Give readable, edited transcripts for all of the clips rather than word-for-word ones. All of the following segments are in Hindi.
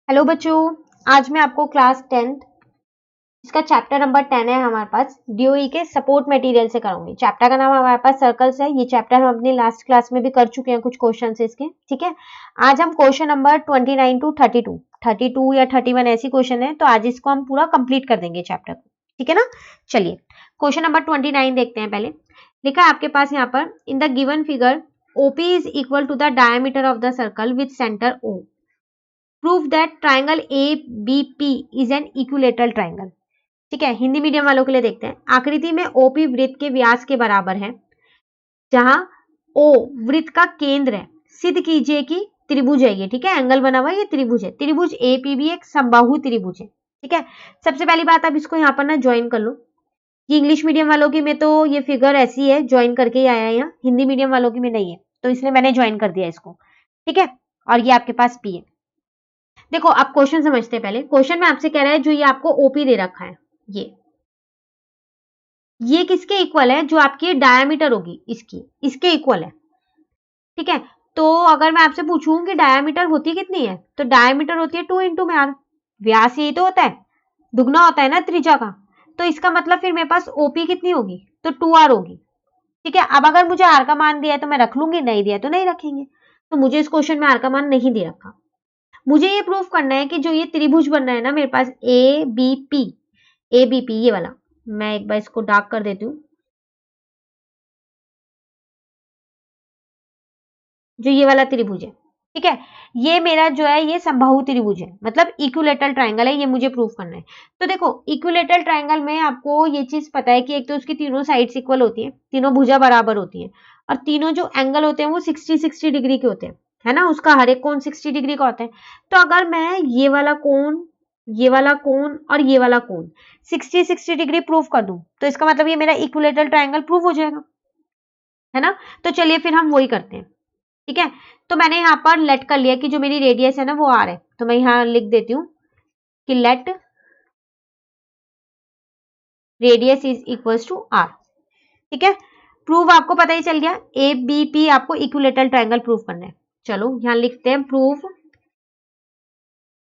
हेलो बच्चों, आज मैं आपको क्लास 10th इसका चैप्टर नंबर 10 है हमारे पास डीओई के सपोर्ट मटेरियल से कराऊंगी। चैप्टर का नाम हमारे पास सर्कल्स है। ये चैप्टर हम अपनी लास्ट क्लास में भी कर चुके हैं, कुछ क्वेश्चन इसके। ठीक है, आज हम क्वेश्चन नंबर 29 टू 32 या 31 ऐसी क्वेश्चन है, तो आज इसको हम पूरा कंप्लीट कर देंगे चैप्टर को। ठीक है ना, चलिए क्वेश्चन नंबर 29 देखते हैं। पहले लिखा है आपके पास यहाँ पर, in the given figure OP is equal to the diameter of the circle with centre O. Prove that triangle A B P is an equilateral triangle. ठीक है, हिंदी मीडियम वालों के लिए देखते हैं। आकृति में ओपी वृत्त के व्यास के बराबर है, जहां ओ वृत्त का केंद्र है। सिद्ध कीजिए कि त्रिभुज है ये। ठीक है, एंगल बना हुआ है, ये त्रिभुज है। त्रिभुज एपीबी एक समबाहु त्रिभुज है। ठीक है, सबसे पहली बात आप इसको यहाँ पर ना ज्वाइन कर लो। ये इंग्लिश मीडियम वालों की में तो ये फिगर ऐसी है, ज्वाइन करके ही आया है यहाँ। हिंदी मीडियम वालों की में नहीं है, तो इसलिए मैंने ज्वाइन कर दिया इसको। ठीक है, और ये आपके पास पी है। देखो आप क्वेश्चन समझते हैं। पहले क्वेश्चन में आपसे कह रहा है, जो ये आपको ओपी दे रखा है, ये किसके इक्वल है? जो आपकी डायामीटर होगी इसके इक्वल है। ठीक है, तो अगर मैं आपसे पूछूं कि डायामीटर होती कितनी है, तो डायामीटर होती है 2 इंटू में आर। व्यास यही तो होता है, दुगना होता है ना त्रिज्या का। तो इसका मतलब फिर मेरे पास ओपी कितनी होगी? तो 2r होगी। ठीक है, अब अगर मुझे आर का मान दिया है तो मैं रख लूंगी, नहीं दिया तो नहीं रखेंगे। तो मुझे इस क्वेश्चन में आर का मान नहीं दे रखा। मुझे ये प्रूफ करना है कि जो ये त्रिभुज बनना है ना मेरे पास ए बी पी ये वाला, मैं एक बार इसको डार्क कर देती हूँ। जो ये वाला त्रिभुज है, ठीक है, ये मेरा जो है ये समबाहु त्रिभुज है, मतलब इक्विलेटरल ट्राइंगल है। ये मुझे प्रूफ करना है। तो देखो इक्विलेटरल ट्राइंगल में आपको ये चीज पता है कि एक तो उसकी तीनों साइड्स इक्वल होती है, तीनों भुजा बराबर होती है, और तीनों जो एंगल होते हैं वो 60-60 डिग्री के होते हैं, है ना। उसका हर एक कोण 60 डिग्री का होता है। तो अगर मैं ये वाला कोण, ये वाला कोण और ये वाला कोण 60-60 डिग्री प्रूफ कर दूं, तो इसका मतलब ये मेरा इक्विलेटरल ट्राइंगल प्रूफ हो जाएगा, है ना। तो चलिए फिर हम वही करते हैं। ठीक है, तो मैंने यहाँ पर लेट कर लिया कि जो मेरी रेडियस है ना वो आर है, तो मैं यहाँ लिख देती हूँ कि let radius is equals to R. ठीक है, प्रूव आपको पता ही चल गया। ए बी पी आपको इक्विलेटरल ट्राइंगल प्रूव करना है। चलो यहाँ लिखते हैं, प्रूव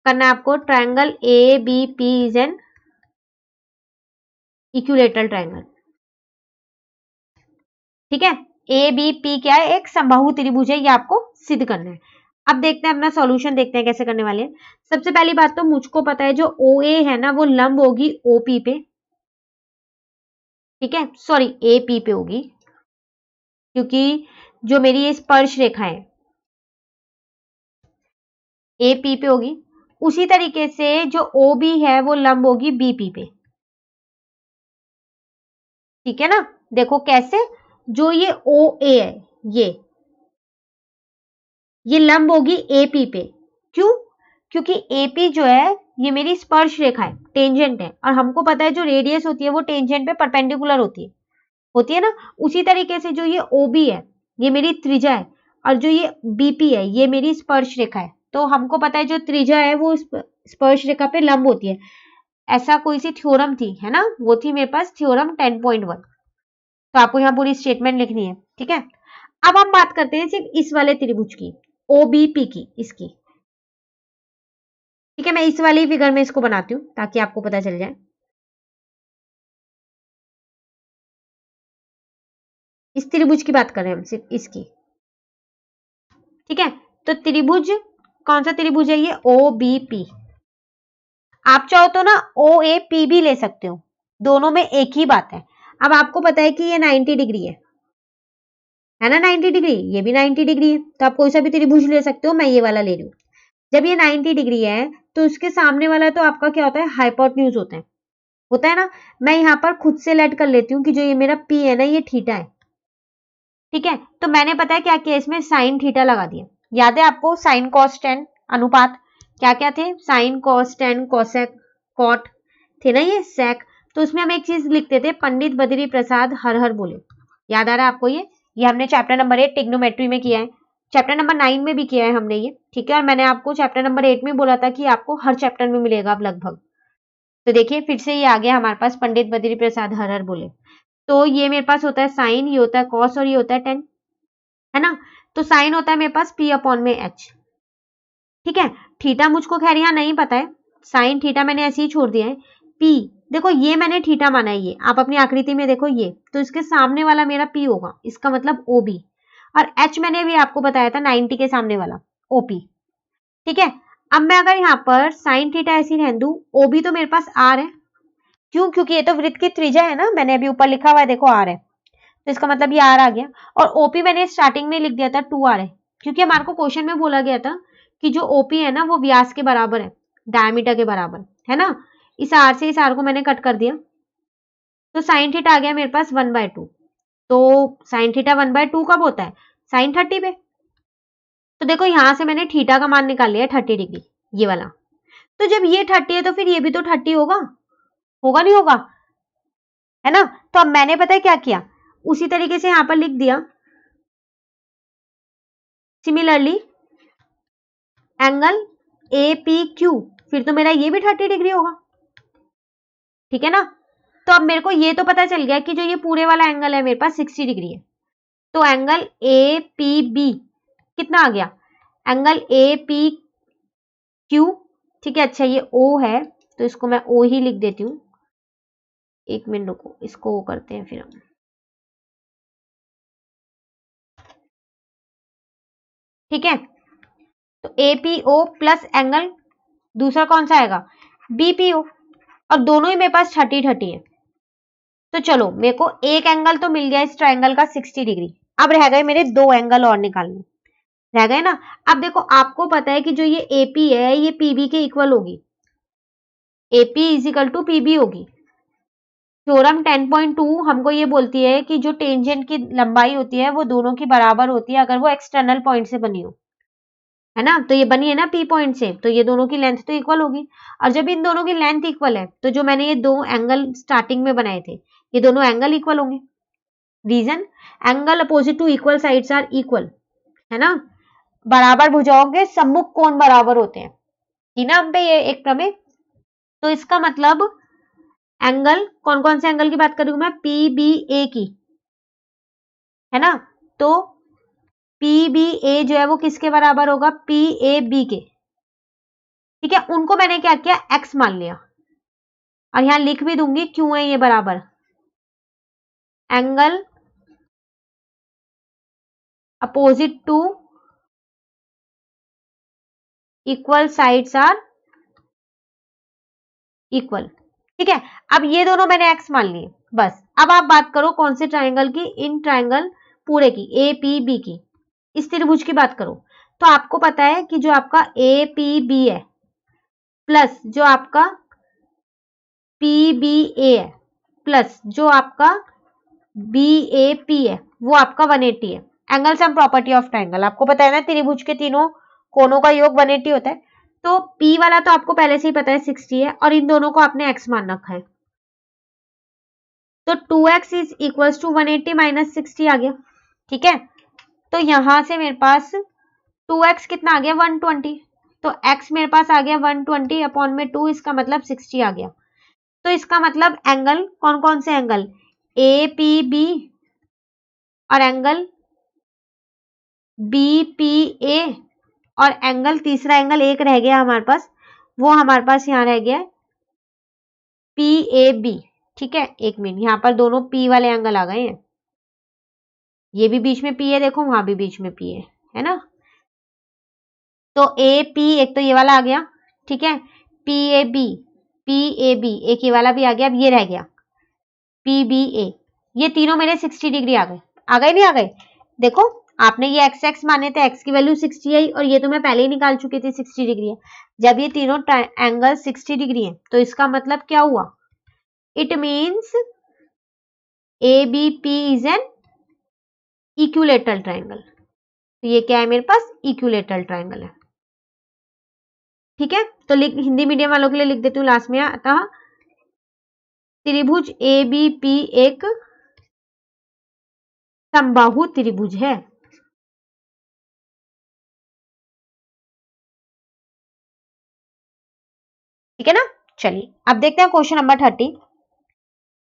करना है आपको triangle A B P is an equilateral triangle. ठीक है, ए बी पी क्या है? एक समबाहु त्रिभुज है, ये आपको सिद्ध करना है। अब देखते हैं अपना सॉल्यूशन, देखते हैं कैसे करने वाले हैं। सबसे पहली बात तो मुझको पता है जो ओ ए है ना वो लंब होगी ओपी पे। ठीक है, सॉरी ए पी पे होगी, क्योंकि जो मेरी ये स्पर्श रेखा है ए पी पे होगी। उसी तरीके से जो ओ बी है वो लंब होगी बी पी पे। ठीक है ना, देखो कैसे, जो ये ओ ए है ये लंब होगी ए पी पे। क्यों? क्योंकि ए पी जो है ये मेरी स्पर्श रेखा है, टेंजेंट है, और हमको पता है जो रेडियस होती है वो टेंजेंट पे परपेंडिकुलर होती है ना। उसी तरीके से जो ये ओबी है ये मेरी त्रिज्या है, और जो ये बीपी है ये मेरी स्पर्श रेखा है। तो हमको पता है जो त्रिज्या है वो स्पर्श रेखा पे लंब होती है। ऐसा कोई सी थ्योरम थी, है ना, वो थी मेरे पास थ्योरम 10.1। तो आपको यहाँ पूरी स्टेटमेंट लिखनी है। ठीक है, अब हम बात करते हैं सिर्फ इस वाले त्रिभुज की, ओबीपी की, इसकी। ठीक है, मैं इस वाली फिगर में इसको बनाती हूँ ताकि आपको पता चल जाए। इस त्रिभुज की बात कर रहे हैं हम, सिर्फ इसकी। ठीक है, तो त्रिभुज कौन सा त्रिभुज है? ये ओ बी पी। आप चाहो तो ना ओ ए पी भी ले सकते हो, दोनों में एक ही बात है। अब आपको पता है कि ये 90 डिग्री है ना, 90 डिग्री, ये भी 90 डिग्री है, तो आप कोई सा भी त्रिभुज ले सकते हो। मैं ये वाला ले रही हूँ। जब ये 90 डिग्री है तो उसके सामने वाला तो आपका क्या होता है? हाइपोटेन्यूज होता है ना। मैं यहाँ पर खुद से लेट कर लेती हूँ कि जो ये मेरा पी है ना ये थीटा है। ठीक है, तो मैंने पता है क्या किया, इसमें साइन थीटा लगा दिया। याद है आपको साइन कॉस टेन अनुपात क्या क्या थे? Sine cos tan cosec cot थे ना, ये सेक। तो उसमें हम एक चीज लिखते थे, पंडित बद्री प्रसाद हर हर बोले। याद आ रहा है आपको? ये हमने चैप्टर नंबर 8 टिग्नोमेट्री में किया है, चैप्टर नंबर 9 में भी किया है हमने ये। ठीक है, और मैंने आपको चैप्टर नंबर 8 में बोला था कि आपको हर चैप्टर में मिलेगा अब लगभग। तो देखिए फिर से ये आ गया हमारे पास, पंडित बद्री प्रसाद हर हर बोले। तो ये मेरे पास होता है साइन, ये होता है कॉस, और ये होता है टेन, है ना। तो साइन होता है मेरे पास पी अपॉन में एच। ठीक है, थीटा मुझको खैर यहाँ नहीं पता है, साइन थीटा मैंने ऐसे ही छोड़ दिया है। पी देखो ये मैंने थीटा माना है, ये आप अपनी आकृति में देखो ये, तो इसके सामने वाला मेरा पी होगा, इसका मतलब ओबी। और एच मैंने भी आपको बताया था 90 के सामने वाला ओपी। ठीक है, अब मैं अगर यहाँ पर साइन थीटा ऐसी रहने दूं, ओबी तो मेरे पास आर है, क्यों? क्योंकि ये तो वृत्त की त्रिज्या है ना, मैंने अभी ऊपर लिखा हुआ है देखो आर है, तो इसका मतलब ये आर आ गया। और ओपी मैंने स्टार्टिंग में लिख दिया था 2r है, क्योंकि हमारे को क्वेश्चन में बोला गया था कि जो ओपी है ना वो व्यास के बराबर है, डायमीटर के बराबर है ना। इस आर से इस आर को मैंने कट कर दिया, तो साइन थीटा आ गया मेरे पास 1/2। तो साइन थीटा 1/2 कब होता है? साइन 30 पे। तो देखो यहां से मैंने थीटा का मान निकाल लिया 30 डिग्री, ये वाला। तो जब ये 30 है तो फिर ये भी तो 30 होगा, होगा नहीं होगा, है ना। तो अब मैंने पता है क्या किया, उसी तरीके से यहां पर लिख दिया, similarly angle A P Q, फिर तो मेरा ये भी 30 डिग्री होगा, ठीक है ना। तो अब मेरे को ये तो पता चल गया कि जो ये पूरे वाला एंगल है मेरे पास 60 डिग्री है। तो एंगल ए पी बी कितना आ गया? एंगल ए पी क्यू, ठीक है। अच्छा ये ओ है तो इसको मैं ओ ही लिख देती हूँ, एक मिनट रुको, इसको ओ करते हैं फिर हम, ठीक है। तो एपीओ प्लस एंगल दूसरा कौन सा आएगा? बीपीओ, और दोनों ही मेरे पास 30-30 है। तो चलो मेरे को एक एंगल तो मिल गया इस ट्रायंगल का 60 डिग्री। अब रह गए मेरे दो एंगल और निकालने, रह गए ना। अब देखो आपको पता है कि जो ये एपी है ये पीबी के इक्वल होगी, AP is equal to PB होगी। थ्योरम 10.2 हमको ये बोलती है कि जो टेंजेंट की लंबाई होती है वो दोनों की बराबर होती है अगर वो एक्सटर्नल पॉइंट से बनी हो, है ना। तो ये बनी है ना पी पॉइंट से, तो ये दोनों की लेंथ तो इक्वल होगी। और जब इन दोनों की लेंथ इक्वल है तो जो मैंने ये दो एंगल स्टार्टिंग में बनाए थे ये दोनों एंगल इक्वल होंगे। Reason, angle opposite to equal sides are equal, है ना। बराबर भुजाओं के सम्मुख कोण बराबर होते हैं, थी ना हम पे ये एक प्रमेय। तो इसका मतलब एंगल, कौन कौन से एंगल की बात कर रही हूं मैं? पी बी ए की, है ना। तो पी बी ए जो है वो किसके बराबर होगा? पी ए बी के, ठीक है। उनको मैंने क्या किया? एक्स मान लिया, और यहां लिख भी दूंगी क्यों है ये बराबर। Angle opposite to equal sides are equal, ठीक है। अब ये दोनों मैंने एक्स मान लिए, बस। अब आप बात करो कौन से ट्राइंगल की? इन ट्राइंगल पूरे की, ए पी बी की, इस त्रिभुज की बात करो। तो आपको पता है कि जो आपका ए पी बी है प्लस जो आपका पी बी ए है प्लस जो आपका बी ए पी है वो आपका 180 है। Angle sum property of triangle आपको पता है ना, त्रिभुज के तीनों कोनों का योग 180 होता है। तो P वाला तो आपको पहले से ही पता है 60 है, और इन दोनों को आपने x मान रखा है। तो 2x is equal to 180 minus 60 आ गया, ठीक है। तो यहां से मेरे पास 2x कितना आ गया? 120। तो x मेरे पास आ गया 120 अपॉन में 2, इसका मतलब 60 आ गया। तो इसका मतलब एंगल, कौन कौन से एंगल? ए पी बी और एंगल बी पी ए, और एंगल तीसरा एंगल एक रह गया हमारे पास, वो हमारे पास यहाँ रह गया पी ए बी, ठीक है। एक मिनट, यहाँ पर दोनों पी वाले एंगल आ गए हैं, ये भी बीच में पी है देखो, वहां भी बीच में पी है ना। तो ए पी एक तो ये वाला आ गया, ठीक है। पी ए बी एक ये वाला भी आ गया। अब ये रह गया पी बी ए, ये तीनों मेरे 60 डिग्री आ गए, आ गए नहीं आ गए? देखो आपने ये एक्स एक्स माने थे, एक्स की वैल्यू 60 आई, और ये तो मैं पहले ही निकाल चुकी थी 60 डिग्री है। जब ये तीनों एंगल 60 डिग्री है तो इसका मतलब क्या हुआ? It means A B P is an equilateral triangle. तो ये क्या है मेरे पास? इक्विलेटरल ट्राइंगल है, ठीक है। तो हिंदी मीडियम वालों के लिए लिख देती हूँ लास्ट में, अतः त्रिभुज ए बी पी एक समबाहु त्रिभुज है। ठीक है ना। चलिए अब देखते हैं क्वेश्चन नंबर 30।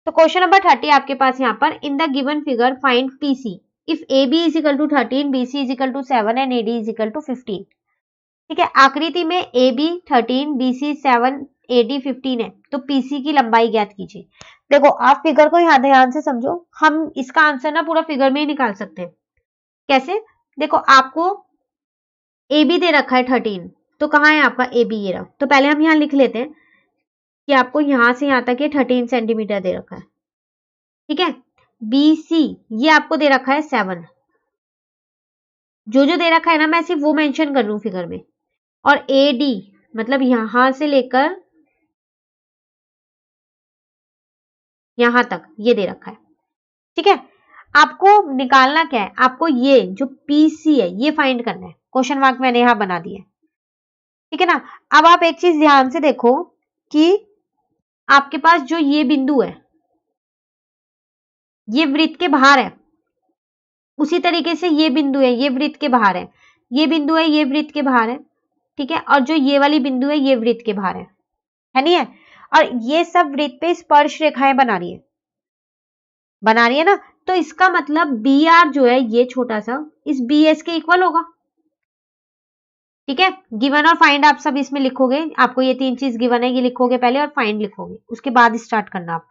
तो क्वेश्चन नंबर 30 आपके पास यहाँ पर, in the given figure find PC if A B is equal to 13, B C is equal to 7 and A D is equal to 15। ठीक है, आकृति में A B 13, B C 7, A D 15 है, तो पीसी की लंबाई ज्ञात कीजिए। देखो आप फिगर को यहाँ ध्यान से समझो, हम इसका आंसर ना पूरा फिगर में ही निकाल सकते हैं। कैसे? देखो आपको ए बी दे रखा है 13, तो कहाँ है आपका ए बी, ये रहा। तो पहले हम यहाँ लिख लेते हैं कि आपको यहाँ से यहाँ तक ये 13 सेंटीमीटर दे रखा है। ठीक है, बी सी ये आपको दे रखा है 7। जो जो दे रखा है ना मैं सिर्फ वो मेंशन कर लूं फिगर में। और ए डी मतलब यहां से लेकर यहां तक ये दे रखा है। ठीक है, आपको निकालना क्या है, आपको ये जो पीसी है ये फाइंड करना है। क्वेश्चन मार्क मैंने यहां बना दिया। ठीक है ना, अब आप एक चीज ध्यान से देखो कि आपके पास जो ये बिंदु है ये वृत्त के बाहर है, उसी तरीके से ये बिंदु है ये वृत्त के बाहर है, ये बिंदु है ये वृत्त के बाहर है। ठीक है, और जो ये वाली बिंदु है ये वृत्त के बाहर है नहीं है? और ये सब वृत्त पे स्पर्श रेखाएं बना रही है ना, तो इसका मतलब बी आर जो है ये छोटा सा इस बी एस के इक्वल होगा। ठीक है, गिवन और फाइंड आप सब इसमें लिखोगे, आपको ये तीन चीज गिवन है ये लिखोगे पहले और फाइंड लिखोगे, उसके बाद स्टार्ट करना आप।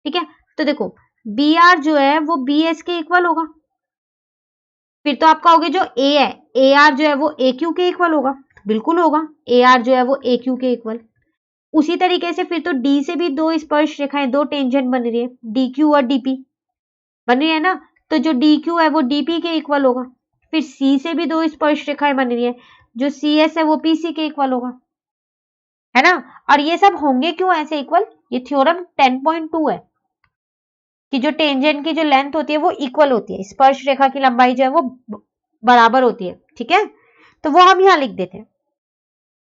ठीक है, तो देखो बी आर जो है वो बी एस के इक्वल होगा। फिर तो आप कहोगे जो ए है ए आर जो है वो ए क्यू के इक्वल होगा, बिल्कुल होगा, ए आर जो है वो ए क्यू के इक्वल। उसी तरीके से फिर तो डी से भी दो स्पर्श रेखाएं, दो टेंजेंट बन रही है, डी क्यू और डीपी बन रही है ना, तो जो डी क्यू है वो डीपी के इक्वल होगा। फिर सी से भी दो स्पर्श रेखाएं बन रही है, जो सी एस है वो पीसी के इक्वल होगा, है ना। और ये सब होंगे क्यों ऐसे इक्वल, ये थ्योरम 10.2 है कि जो टेंजेंट की जो लेंथ होती है वो इक्वल होती है, स्पर्श रेखा की लंबाई जो है वो बराबर होती है। ठीक है, तो वो हम यहां लिख देते हैं।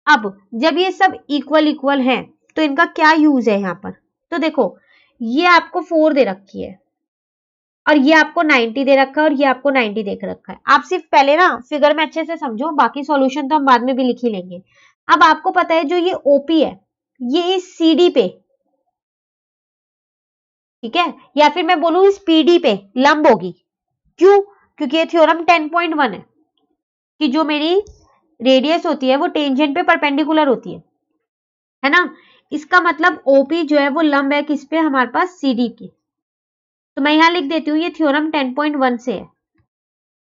अब जब ये सब इक्वल इक्वल हैं तो इनका क्या यूज है यहाँ पर, तो देखो ये आपको 4 दे रखी है और ये आपको 90 दे रखा है और ये आपको 90 दे रखा है। आप सिर्फ पहले ना फिगर में अच्छे से समझो, बाकी सॉल्यूशन तो हम बाद में भी लिख ही लेंगे। अब आपको पता है जो ये ओपी है ये इस सीडी पे, ठीक है, या फिर मैं बोलूं इस पीडी पे लंब होगी। क्यों? क्योंकि ये थ्योरम 10.1 है कि जो मेरी रेडियस होती है वो टेंजेंट पे परपेंडिकुलर होती है ना। इसका मतलब ओपी जो है वो लंब है किस पे, हमारे पास सीडी की। तो मैं यहां लिख देती हूँ ये थ्योरम 10.1 से है,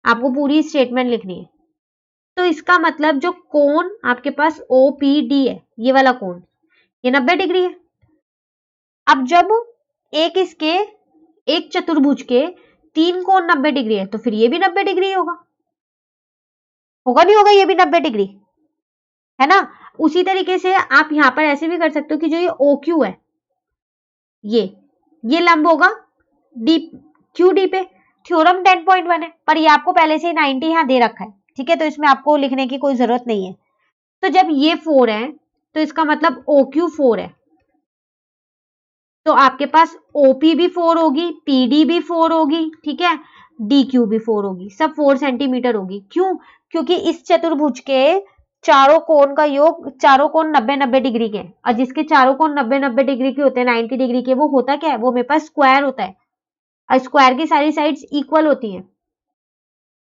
आपको पूरी स्टेटमेंट लिखनी है। तो इसका मतलब जो कोण आपके पास ओपीडी है ये वाला कोण ये 90 डिग्री है। अब जब एक चतुर्भुज के 3 कोण 90 डिग्री है तो फिर ये भी 90 डिग्री होगा, होगा नहीं होगा, ये भी 90 डिग्री है ना। उसी तरीके से आप यहां पर ऐसे भी कर सकते हो कि जो ये ओ क्यू है ये लंब होगा डी क्यू डी पे। थ्योरम 10.1 है पर ये आपको पहले से 90 यहां दे रखा है। ठीक है, तो इसमें आपको लिखने की कोई जरूरत नहीं है। तो जब ये 4 है तो इसका मतलब ओ क्यू 4 है, तो आपके पास ओपी भी 4 होगी, पीडी भी 4 होगी, ठीक है, डी क्यू भी 4 होगी, सब 4 सेंटीमीटर होगी। क्यों? क्योंकि इस चतुर्भुज के चारों कोण का योग, चारों कोण 90-90 डिग्री के, और जिसके चारों कोण 90-90 डिग्री के होते हैं, 90 डिग्री के, वो होता क्या है, वो मेरे पास स्क्वायर होता है और स्क्वायर की सारी साइड्स इक्वल होती हैं,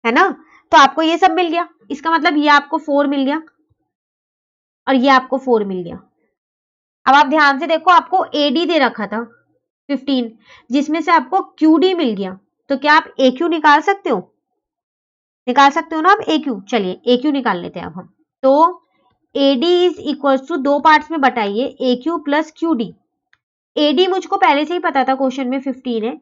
है ना। तो आपको ये सब मिल गया, इसका मतलब ये आपको 4 मिल गया और ये आपको 4 मिल गया। अब आप ध्यान से देखो, आपको एडी दे रखा था 15, जिसमें से आपको क्यूडी मिल गया, तो क्या आप ए क्यू निकाल सकते हो, निकाल सकते हो ना आप ए क्यू। चलिए ए क्यू निकाल लेते हैं अब हम। तो एडी इज इक्वल टू, दो पार्ट्स में बताइए, A Q plus Q D. AD मुझको पहले से ही पता था, क्वेश्चन में 15 है,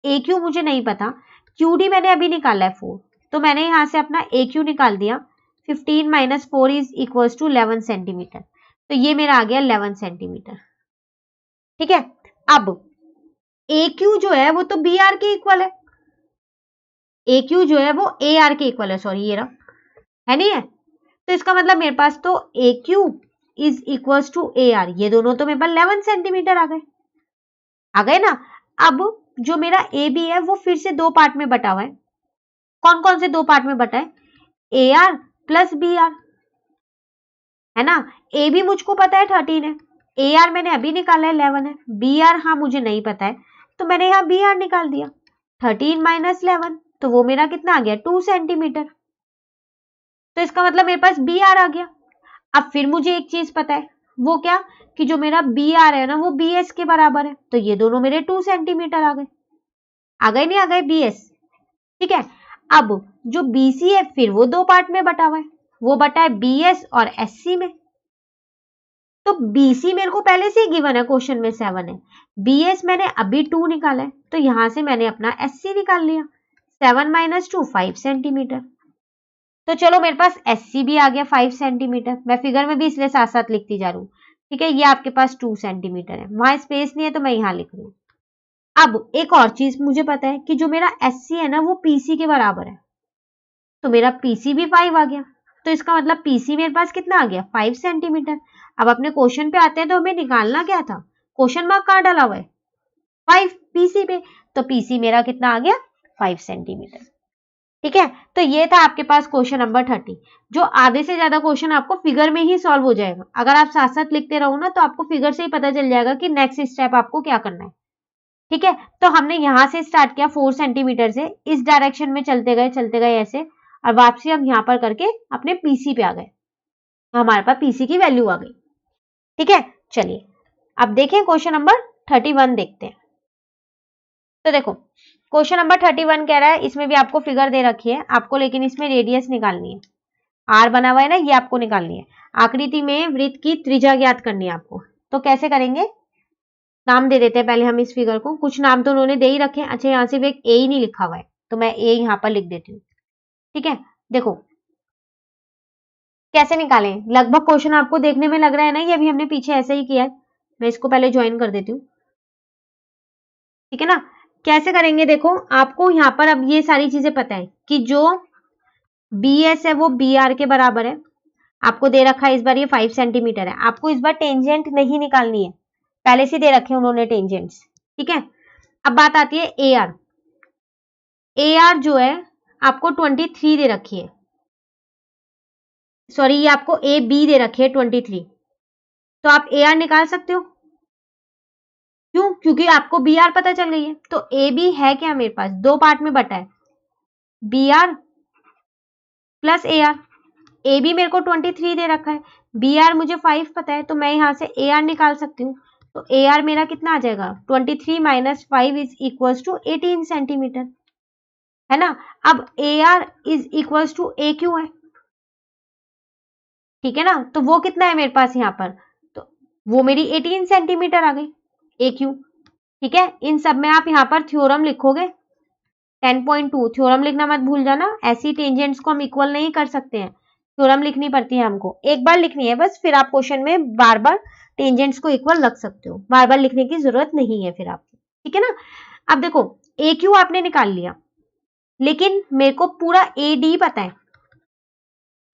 ए क्यू मुझे नहीं पता, क्यू डी मैंने अभी निकाला है 4, तो मैंने यहां से अपना ए क्यू निकाल दिया। 15 minus 4 is equal to 11 centimetre, तो ये मेरा आ गया 11 सेंटीमीटर। ठीक है, अब ए क्यू जो है वो तो बी आर के इक्वल है, ए क्यू जो है वो ए आर के इक्वल है, सॉरी ये रहा, है नहीं है। तो इसका मतलब मेरे पास तो A Q is equal to A R, ये दोनों तो मेरे पास 11 सेंटीमीटर आ गए ना। अब जो मेरा ए बी है वो फिर से दो पार्ट में बटा हुआ है। कौन कौन से दो पार्ट में बटा है, A R plus B R, है ना। ए बी मुझको पता है 13 है, ए आर मैंने अभी निकाला है 11 है, बी आर हाँ मुझे नहीं पता है, तो मैंने यहाँ बी आर निकाल दिया। 13 माइनस 11, तो वो मेरा कितना आ गया 2 सेंटीमीटर। तो इसका मतलब मेरे पास बी आर आ गया। अब फिर मुझे एक चीज पता है, वो क्या, कि जो मेरा बी आर है ना वो बी एस के बराबर है, तो ये दोनों मेरे 2 सेंटीमीटर आ गए नहीं आ गए बी एस। ठीक है, अब जो बी सी है फिर वो दो पार्ट में बटा हुआ है, वो बटा है बी एस और एस सी में। तो बीसी मेरे को पहले से ही गिवन है, क्वेश्चन में 7 है, बीएस मैंने अभी 2 निकाला है, तो यहां से मैंने अपना एससी निकाल लिया, 7 माइनस 2 5 सेंटीमीटर। तो चलो मेरे पास एससी भी आ गया 5 सेंटीमीटर, मैं फिगर में भी इसलिए साथ साथ लिखती जा रही हूँ। ठीक है, ये आपके पास 2 सेंटीमीटर है, वहां स्पेस नहीं है तो मैं यहां लिख रही हूँ। अब एक और चीज मुझे पता है कि जो मेरा एससी है ना वो पीसी के बराबर है, तो मेरा पीसी भी 5 आ गया, तो इसका मतलब पीसी मेरे पास कितना आ गया 5 सेंटीमीटर। अब अपने क्वेश्चन पे आते हैं, तो हमें निकालना क्या था, क्वेश्चन मार्क कहाँ डाला हुआ है 5 पीसी पे, तो पीसी मेरा कितना आ गया 5 सेंटीमीटर। ठीक है, तो ये था आपके पास क्वेश्चन नंबर 30, जो आधे से ज्यादा क्वेश्चन आपको फिगर में ही सॉल्व हो जाएगा। अगर आप साथ साथ लिखते रहो ना तो आपको फिगर से ही पता चल जाएगा कि नेक्स्ट स्टेप आपको क्या करना है। ठीक है, तो हमने यहां से स्टार्ट किया 4 सेंटीमीटर से, इस डायरेक्शन में चलते गए ऐसे, और वापसी हम यहां पर करके अपने पीसी पे आ गए, हमारे पास पीसी की वैल्यू आ गई। ठीक है, चलिए अब देखें क्वेश्चन नंबर 31 देखते हैं। तो देखो क्वेश्चन नंबर 31 कह रहा है, इसमें भी आपको फिगर दे रखी है आपको, लेकिन इसमें रेडियस निकालनी है, आर बना हुआ है ना, ये आपको निकालनी है। आकृति में वृत्त की त्रिज्या ज्ञात करनी है आपको, तो कैसे करेंगे, नाम दे देते हैं पहले हम इस फिगर को, कुछ नाम तो उन्होंने दे ही रखे हैं। अच्छा, यहाँ से भी एक ए ही नहीं लिखा हुआ है, तो मैं ए यहाँ पर लिख देती हूँ। ठीक है, देखो कैसे निकालें, लगभग क्वेश्चन आपको देखने में लग रहा है ना, ये अभी हमने पीछे ऐसे ही किया है। मैं इसको पहले ज्वाइन कर देती हूँ। ठीक है ना, कैसे करेंगे, देखो आपको यहाँ पर अब ये सारी चीजें पता है कि जो बी एस है वो बी आर के बराबर है, आपको दे रखा है इस बार ये 5 सेंटीमीटर है, आपको इस बार टेंजेंट नहीं निकालनी है, पहले से दे रखे हैं उन्होंने टेंजेंट्स। ठीक है, अब बात आती है ए आर, ए आर जो है आपको 23 दे रखी है, सॉरी ये आपको ए बी दे रखी है 23, तो आप ए आर निकाल सकते हो। क्यों, क्योंकि आपको बी आर पता चल गई है, तो ए बी है क्या मेरे पास, दो पार्ट में बटा है, B R plus A R, A B मेरे को 23 दे रखा है, बी आर मुझे 5 पता है, तो मैं यहां से ए आर निकाल सकती हूँ। तो ए आर मेरा कितना आ जाएगा, 23 minus 5 is equal to 18 centimetre, है ना। अब A R is equal to A Q है, ठीक है ना, तो वो कितना है मेरे पास यहाँ पर, तो वो मेरी 18 सेंटीमीटर आ गई ए क्यू। ठीक है, इन सब में आप यहाँ पर थ्योरम लिखोगे 10.2, थ्योरम लिखना मत भूल जाना, ऐसी टेंजेंट्स को हम इक्वल नहीं कर सकते हैं, थ्योरम लिखनी पड़ती है हमको, एक बार लिखनी है बस, फिर आप क्वेश्चन में बार बार टेंजेंट्स को इक्वल रख सकते हो, बार बार लिखने की जरूरत नहीं है फिर आपको। ठीक है ना, अब देखो ए क्यू आपने निकाल लिया, लेकिन मेरे को पूरा ए डी पता है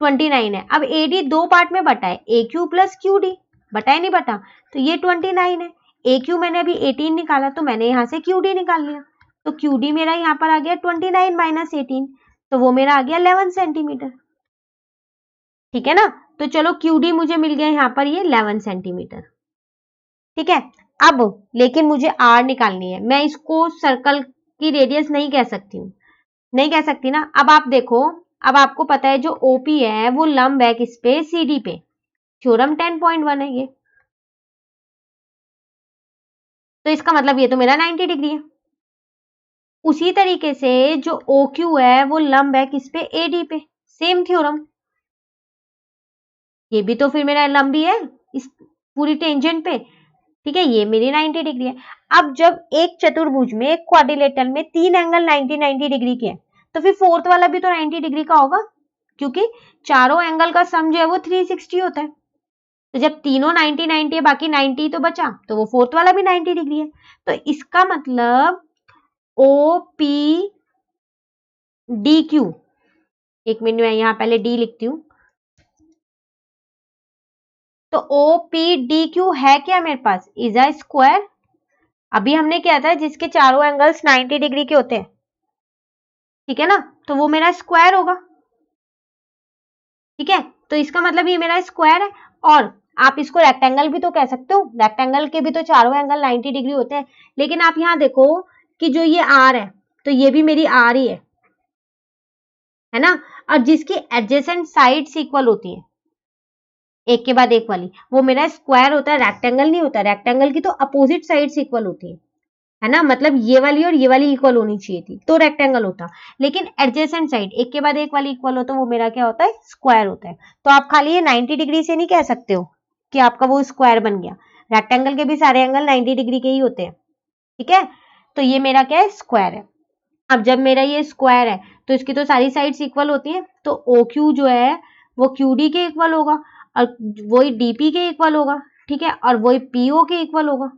29 है, अब ए डी दो पार्ट में बटा है, ए क्यू प्लस क्यू डी, बटा है नहीं बटा, तो ये 29 है, ए क्यू मैंने अभी 18 निकाला, तो मैंने यहां से क्यू डी निकाल लिया, तो क्यू डी मेरा यहाँ पर आ गया 29 माइनस 18, तो वो मेरा आ गया 11 सेंटीमीटर। ठीक है ना, तो चलो क्यू डी मुझे मिल गया यहाँ पर ये 11 सेंटीमीटर। ठीक है, अब लेकिन मुझे आर निकालनी है, मैं इसको सर्कल की रेडियस नहीं कह सकती हूँ, नहीं कह सकती ना। अब आप देखो, अब आपको पता है जो ओपी है वो लंब है किस पे, सीडी पे, थ्योरम 10.1 है ये, तो इसका मतलब ये तो मेरा 90 डिग्री है। उसी तरीके से जो ओ क्यू है वो लंब है किस पे, एडी पे, सेम थ्योरम, ये भी तो फिर मेरा लंब ही है इस पूरी टेंजेंट पे। ठीक है, ये मेरी 90 डिग्री है। अब जब एक चतुर्भुज में, एक क्वाड्रिलेटरल में तीन एंगल 90 डिग्री के हैं, तो फिर फोर्थ वाला भी तो 90 डिग्री का होगा, क्योंकि चारों एंगल का सम जो है वो 360 होता है, तो जब तीनों 90 है, बाकी 90 तो बचा, तो वो फोर्थ वाला भी 90 डिग्री है, तो इसका मतलब ओ पी डी क्यू, एक मिनट में यहां पहले डी लिखती हूँ, तो ओ पी डी क्यू है क्या मेरे पास, इज अ स्क्वायर, अभी हमने क्या था जिसके चारों एंगल्स 90 डिग्री के होते हैं, ठीक है ना, तो वो मेरा स्क्वायर होगा। ठीक है, तो इसका मतलब ये मेरा स्क्वायर है, और आप इसको रेक्टेंगल भी तो कह सकते हो, रेक्टेंगल के भी तो चारों एंगल 90 डिग्री होते हैं, लेकिन आप यहां देखो कि जो ये आर है, तो ये भी मेरी आर ही है ना, और जिसकी एडजेसेंट साइड्स इक्वल होती है, एक के बाद एक वाली, वो मेरा स्क्वायर होता है, रेक्टेंगल नहीं होता। रेक्टेंगल की तो अपोजिट साइड्स इक्वल होती है ना, मतलब ये वाली और ये वाली इक्वल होनी चाहिए थी तो रेक्टेंगल होता। लेकिन एडजेसेंट साइड एक के बाद एक वाली इक्वल होता है, वो मेरा क्या होता है, स्क्वायर होता है। तो आप खाली ये 90 डिग्री से नहीं कह सकते हो कि आपका वो स्क्वायर बन गया। रेक्टेंगल के भी सारे एंगल 90 डिग्री के ही होते हैं, ठीक है। तो ये मेरा क्या है, स्क्वायर है। अब जब मेरा ये स्क्वायर है तो इसकी तो सारी साइड्स इक्वल होती हैं, तो ओ क्यू जो है वो क्यू डी के इक्वल होगा, और वही डीपी के इक्वल होगा, ठीक है, और वही पीओ के इक्वल होगा,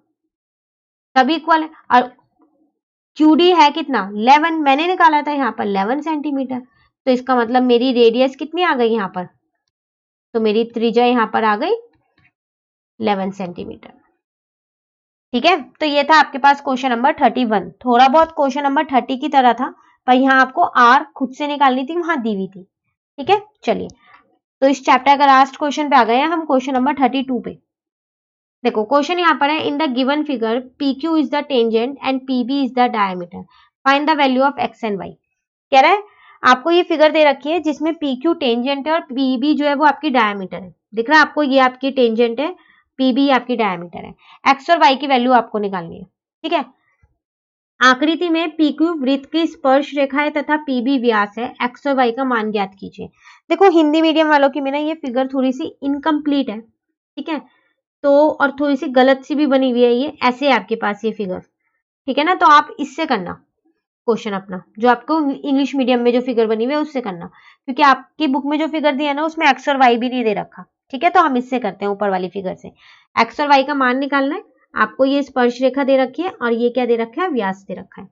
सब इक्वल है। और क्यू डी है कितना, 11, मैंने निकाला था यहाँ पर 11 सेंटीमीटर। तो इसका मतलब मेरी रेडियस कितनी आ गई यहाँ पर, तो मेरी त्रिज्या यहाँ पर आ गई 11 सेंटीमीटर, ठीक है। तो ये था आपके पास क्वेश्चन नंबर 31। थोड़ा बहुत क्वेश्चन नंबर 30 की तरह था, पर यहाँ आपको आर खुद से निकालनी थी, वहां दी हुई थी, ठीक है। चलिए, तो इस चैप्टर का लास्ट क्वेश्चन पे आ गए हैं हम, क्वेश्चन नंबर 32 पे। देखो क्वेश्चन यहाँ पर है, in the given figure P Q is the tangent and P B is the diameter, find the value of X and Y. कह रहा है आपको ये फिगर दे रखी है जिसमें पी क्यू टेंजेंट है और पी बी जो है वो आपकी डायमीटर है। दिख रहा है आपको, ये आपकी टेंजेंट है, पी बी आपकी डायमीटर है। एक्स और वाई की वैल्यू आपको निकालनी है, ठीक है। आकृति में पी क्यू वृत्त की स्पर्श रेखा है तथा पी बी व्यास है, एक्स और वाई का मान ज्ञात कीजिए। देखो हिंदी मीडियम वालों की में ना ये फिगर थोड़ी सी इनकम्प्लीट है, ठीक है, तो और थोड़ी सी गलत सी भी बनी हुई है, ये ऐसे है आपके पास ये फिगर, ठीक है ना। तो आप इससे करना क्वेश्चन अपना, जो आपको इंग्लिश मीडियम में जो फिगर बनी हुई है उससे करना, क्योंकि आपकी बुक में जो फिगर दिया है ना उसमें एक्स और वाई भी नहीं दे रखा, ठीक है। तो हम इससे करते हैं, ऊपर वाली फिगर से एक्स और वाई का मान निकालना है। आपको ये स्पर्श रेखा दे रखी है और ये क्या दे रखा है, व्यास दे रखा है।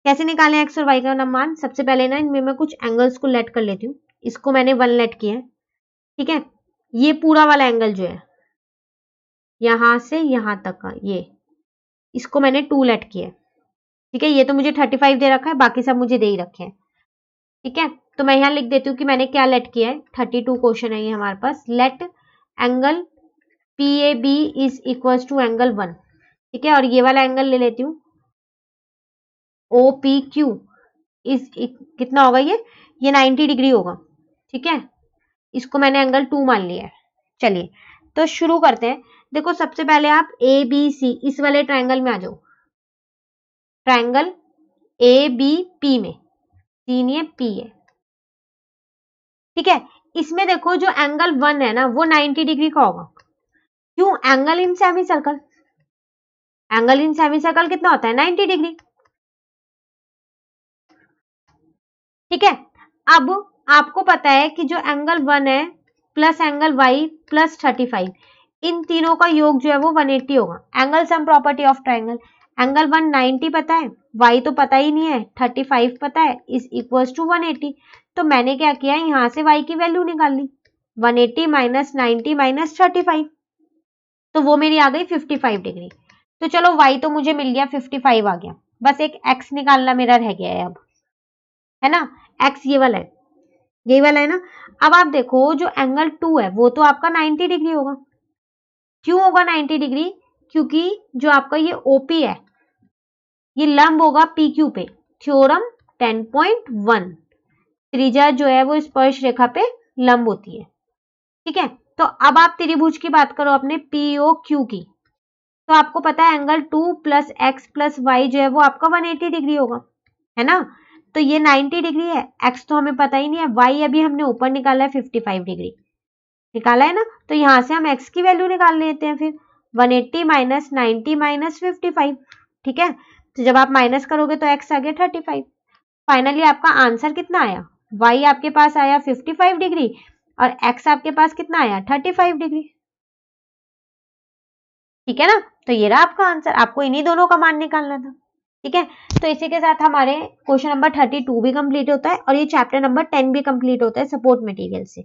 कैसे निकालें एक्स और वाई का मान, सबसे पहले ना इनमें मैं कुछ एंगल्स को लेट कर लेती हूँ। इसको मैंने 1 लेट किया है, ठीक है। ये पूरा वाला एंगल जो है यहां से यहां तक का, ये इसको मैंने 2 लेट किया है, ठीक है। ये तो मुझे 35 दे रखा है, बाकी सब मुझे दे ही रखे हैं, ठीक है। तो मैं यहाँ लिख देती हूँ कि मैंने क्या लेट किया है। 32 क्वेश्चन है ये हमारे पास। Let angle P A B is equal to angle 1, ठीक है। और ये वाला एंगल ले लेती हूँ, ओ पी क्यू इज कितना होगा, ये 90 डिग्री होगा, ठीक है। इसको मैंने एंगल 2 मान लिया है। चलिए, तो शुरू करते हैं। देखो सबसे पहले आप ए बी सी इस वाले ट्रायंगल में आ जाओ, ट्रायंगल ए बी पी में, सी नहीं है पी है, ठीक है। इसमें देखो जो एंगल 1 है ना वो 90 डिग्री का होगा। क्यों, angle in semi circle, angle in semi circle कितना होता है, 90 डिग्री, ठीक है। अब आपको पता है कि जो एंगल 1 है प्लस एंगल वाई प्लस 35, इन तीनों का योग जो है वो 180 होगा। Angle sum property of triangle, angle 1 90 पता है, वाई तो पता ही नहीं है, 35 पता है, इज इक्वल्स टू 180। तो मैंने क्या किया, यहां से वाई की वैल्यू निकाल ली, 180 माइनस 90 माइनस 35, तो वो मेरी आ गई 55 डिग्री। तो चलो वाई तो मुझे मिल गया, 55 आ गया, बस एक एक्स निकालना मेरा रह गया है अब, है ना। एक्स ये वाला है, यही वाला है ना। अब आप देखो जो एंगल 2 है वो तो आपका 90 डिग्री होगा। क्यों होगा 90 डिग्री, क्योंकि जो आपका ये ओपी है ये लंब होगा पीक्यू पे। थ्योरम 10.1, त्रिज्या जो है वो स्पर्श रेखा पे लंब होती है, ठीक है। तो अब आप त्रिभुज की बात करो अपने पीओ क्यू की, तो आपको पता है angle 2 plus X plus Y जो है वो आपका 180 डिग्री होगा, है ना। तो ये 90 डिग्री है, एक्स तो हमें पता ही नहीं है, वाई अभी हमने ऊपर निकाला है 55 डिग्री निकाला है ना। तो यहां से हम एक्स की वैल्यू निकाल लेते हैं फिर, 180 माइनस 90 माइनस 55, ठीक है। तो जब आप माइनस करोगे तो एक्स आ गया 35। फाइनली आपका आंसर कितना आया, वाई आपके पास आया 55 डिग्री और एक्स आपके पास कितना आया 35 डिग्री, ठीक है ना। तो ये रहा आपका आंसर, आपको इन्हीं दोनों का मान निकालना था, ठीक है। तो इसी के साथ हमारे क्वेश्चन नंबर 32 भी कंप्लीट होता है और ये चैप्टर नंबर 10 भी कंप्लीट होता है सपोर्ट मटेरियल से,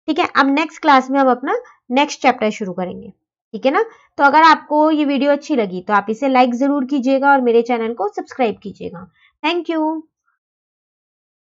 ठीक है। अब नेक्स्ट क्लास में हम अपना नेक्स्ट चैप्टर शुरू करेंगे, ठीक है ना। तो अगर आपको ये वीडियो अच्छी लगी तो आप इसे लाइक जरूर कीजिएगा और मेरे चैनल को सब्सक्राइब कीजिएगा। Thank you.